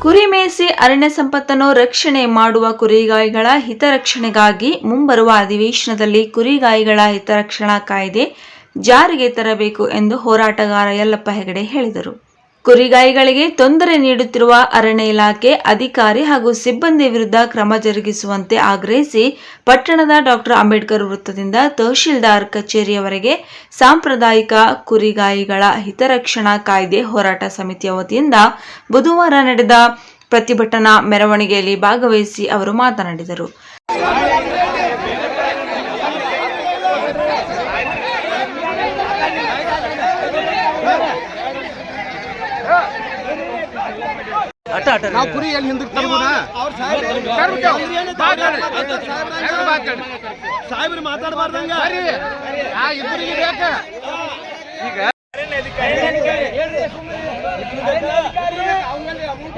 ಕುರಿ ಮೇಯಿಸಿ ಅರಣ್ಯ ಸಂಪತ್ತನ್ನು ರಕ್ಷಣೆ ಮಾಡುವ ಕುರಿಗಾಯಿಗಳ ಹಿತರಕ್ಷಣೆಗಾಗಿ ಮುಂಬರುವ ಅಧಿವೇಶನದಲ್ಲಿ ಕುರಿಗಾಯಿಗಳ ಹಿತರಕ್ಷಣಾ ಕಾಯ್ದೆ ಜಾರಿಗೆ ತರಬೇಕು ಎಂದು ಹೋರಾಟಗಾರ ಯಲ್ಲಪ್ಪ ಹೆಗಡೆ ಹೇಳಿದರು. ಕುರಿಗಾಯಿಗಳಿಗೆ ತೊಂದರೆ ನೀಡುತ್ತಿರುವ ಅರಣ್ಯ ಇಲಾಖೆ ಅಧಿಕಾರಿ ಹಾಗೂ ಸಿಬ್ಬಂದಿ ವಿರುದ್ಧ ಕ್ರಮ ಜರುಗಿಸುವಂತೆ ಆಗ್ರಹಿಸಿ ಪಟ್ಟಣದ ಡಾ. ಅಂಬೇಡ್ಕರ್ ವೃತ್ತದಿಂದ ತಹಶೀಲ್ದಾರ್ ಕಚೇರಿಯವರೆಗೆ ಸಾಂಪ್ರದಾಯಿಕ ಕುರಿಗಾಯಿಗಳ ಹಿತರಕ್ಷಣಾ ಕಾಯ್ದೆ ಹೋರಾಟ ಸಮಿತಿಯ ವತಿಯಿಂದ ಬುಧವಾರ ನಡೆದ ಪ್ರತಿಭಟನಾ ಮೆರವಣಿಗೆಯಲ್ಲಿ ಭಾಗವಹಿಸಿ ಅವರು ಮಾತನಾಡಿದರು. ನಾವು ಕುರಿ ಎಲ್ಲಿ ಹಿಂದಕ್ಕೆ ತರ್ಬೋದ ಸಾಹೇಬ್ರು ಮಾತಾಡಬಾರ್ದಂಗ ಇಬ್ಬರಿಗೆ ಬೇಕ. ಈಗ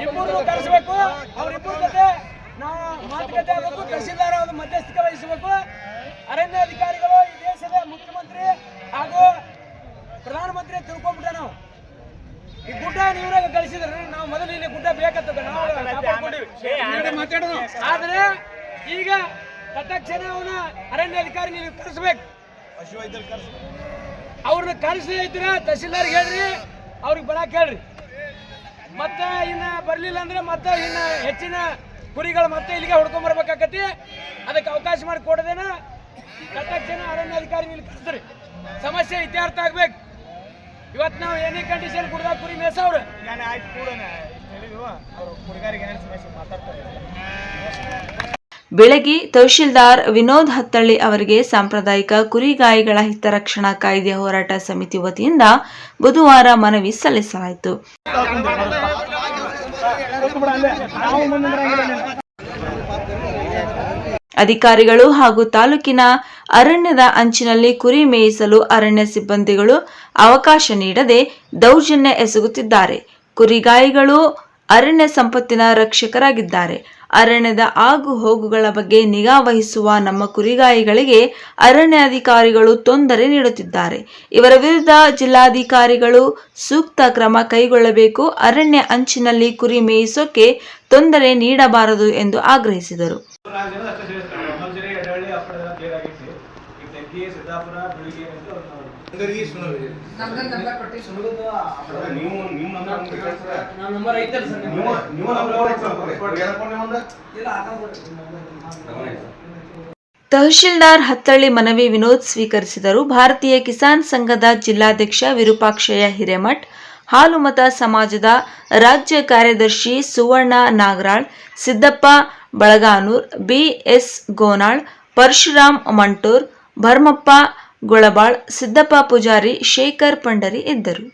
ಇಬ್ಬರು ಕರೆಸಬೇಕು, ಅವರಿಬ್ಬರ ಜೊತೆ ನಾವು ಮಾತುಕತೆ ಆಗಬೇಕು, ತಹಸೀಲ್ದಾರ್ ಅವರು ಮಧ್ಯಸ್ಥಿಕೆ ವಹಿಸಬೇಕು. ಅರಣ್ಯ ಅಧಿಕಾರಿಗಳು ಈ ದೇಶದ ಮುಖ್ಯಮಂತ್ರಿ ಹಾಗೂ ಪ್ರಧಾನಮಂತ್ರಿ ತಿಳ್ಕೊಂಡ್ಬಿಟ್ಟ. ನಾವು ಈ ಗುಡ್ಡ ನೀವ್ರಾಗ ಕಳಿಸಿದ್ರಿ, ನಾವು ಮೊದಲು ಇಲ್ಲಿ ಗುಡ್ಡ ಬೇಕಂತ ನಾವು ಆದ್ರೆ ಈಗ ತತ್ಕ್ಷಣ ಅವನ ಅರಣ್ಯ ಅಧಿಕಾರಿ ನೀವು ಕರೆಸ್ಬೇಕು. ಅವ್ರನ್ನ ಕರೆಸಿ ಐತಿರ ತಹಸೀಲ್ದಾರ್ಗೆ ಹೇಳ್ರಿ, ಅವ್ರಿಗೆ ಬರಕ್ ಹೇಳ್ರಿ. ಮತ್ತೆ ಇನ್ನ ಬರ್ಲಿಲ್ಲ ಅಂದ್ರೆ ಮತ್ತೆ ಇನ್ನ ಹೆಚ್ಚಿನ ಕುರಿಗಳು ಮತ್ತೆ ಇಲ್ಲಿಗೆ ಹುಡ್ಕೊಂಡ್ ಬರ್ಬೇಕಾಕತಿ. ಅದಕ್ಕೆ ಅವಕಾಶ ಮಾಡಿ ಕೊಡದೇನ ತತ್ಕ್ಷಣ ಅರಣ್ಯ ಅಧಿಕಾರಿ ನೀವು ಕರೆಸ್ರಿ, ಸಮಸ್ಯೆ ಇತ್ಯರ್ಥ ಆಗ್ಬೇಕು. ಇವತ್ತು ನಾವು ಏನೇ ಕಂಡೀಷನ್ ಕುಡ್ದಾಗ ಕುರಿ ಮೇಸವ್ರು ಬೆಳಗ್ಗೆ ತಹಶೀಲ್ದಾರ್ ವಿನೋದ್ ಹತ್ತಳ್ಳಿ ಅವರಿಗೆ ಸಾಂಪ್ರದಾಯಿಕ ಕುರಿಗಾಯಿಗಳ ಹಿತರಕ್ಷಣಾ ಕಾಯ್ದೆ ಹೋರಾಟ ಸಮಿತಿ ವತಿಯಿಂದ ಬುಧವಾರ ಮನವಿ ಸಲ್ಲಿಸಲಾಯಿತು. ಅಧಿಕಾರಿಗಳು ಹಾಗೂ ತಾಲೂಕಿನ ಅರಣ್ಯದ ಅಂಚಿನಲ್ಲಿ ಕುರಿ ಮೇಯಿಸಲು ಅರಣ್ಯ ಸಿಬ್ಬಂದಿಗಳು ಅವಕಾಶ ನೀಡದೆ ದೌರ್ಜನ್ಯ ಎಸಗುತ್ತಿದ್ದಾರೆ. ಕುರಿಗಾಯಿಗಳು ಅರಣ್ಯ ಸಂಪತ್ತಿನ ರಕ್ಷಕರಾಗಿದ್ದಾರೆ. ಅರಣ್ಯದ ಆಗು ಹೋಗುಗಳ ಬಗ್ಗೆ ನಿಗಾ ವಹಿಸುವ ನಮ್ಮ ಕುರಿಗಾಯಿಗಳಿಗೆ ಅರಣ್ಯಾಧಿಕಾರಿಗಳು ತೊಂದರೆ ನೀಡುತ್ತಿದ್ದಾರೆ. ಇವರ ವಿರುದ್ಧ ಜಿಲ್ಲಾಧಿಕಾರಿಗಳು ಸೂಕ್ತ ಕ್ರಮ ಕೈಗೊಳ್ಳಬೇಕು. ಅರಣ್ಯ ಅಂಚಿನಲ್ಲಿ ಕುರಿ ಮೇಯಿಸೋಕೆ ತೊಂದರೆ ನೀಡಬಾರದು ಎಂದು ಆಗ್ರಹಿಸಿದರು. ತಹಶೀಲ್ದಾರ್ ಹತ್ತಳ್ಳಿ ಮನವಿ ವಿನೋದ್ ಸ್ವೀಕರಿಸಿದರು. ಭಾರತೀಯ ಕಿಸಾನ್ ಸಂಘದ ಜಿಲ್ಲಾಧ್ಯಕ್ಷ ವಿರೂಪಾಕ್ಷಯ್ಯ ಹಿರೇಮಠ್, ಹಾಲುಮತ ಸಮಾಜದ ರಾಜ್ಯ ಕಾರ್ಯದರ್ಶಿ ಸುವರ್ಣ ನಾಗರಾಳ್, ಸಿದ್ದಪ್ಪ ಬಳಗಾನೂರ್, ಬಿಎಸ್ ಗೋನಾಳ್, ಪರಶುರಾಮ್ ಮಂಟೂರ್, ಭರ್ಮಪ್ಪ ಗೊಳಬಾಳ್, ಸಿದ್ದಪ್ಪ ಪೂಜಾರಿ, ಶೇಖರ್ ಪಂಡರಿ ಇದ್ದರು.